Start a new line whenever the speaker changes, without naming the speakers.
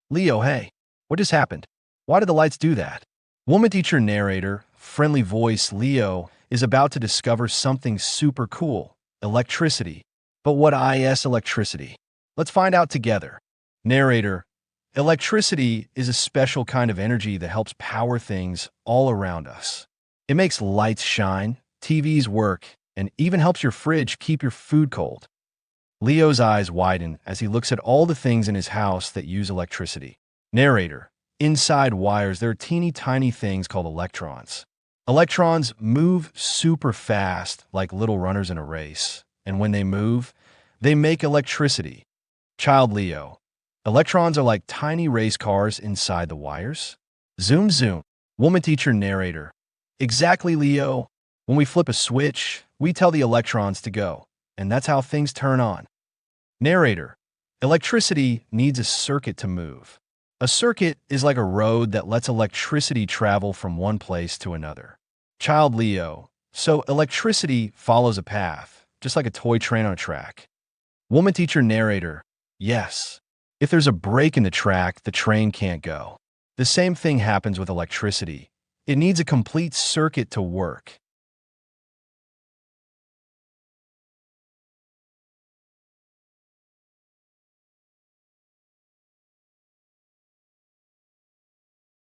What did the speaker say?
Leo, hey, what just happened? Why did the lights do that? Woman teacher narrator, friendly voice Leo is about to discover something super cool, electricity. But what is electricity? Let's find out together. Narrator, electricity is a special kind of energy that helps power things all around us. It makes lights shine, TVs work, and even helps your fridge keep your food cold. Leo's eyes widen as he looks at all the things in his house that use electricity. Narrator, inside wires, there are teeny tiny things called electrons. Electrons move super fast like little runners in a race, and when they move, they make electricity. Child Leo, electrons are like tiny race cars inside the wires. Zoom zoom. Woman teacher narrator, exactly Leo. When we flip a switch, we tell the electrons to go, and that's how things turn on. Narrator, electricity needs a circuit to move. A circuit is like a road that lets electricity travel from one place to another. Child Leo, so electricity follows a path, just like a toy train on a track. Woman teacher narrator, yes. If there's a break in the track, the train can't go. The same thing happens with electricity. It needs a complete circuit to work.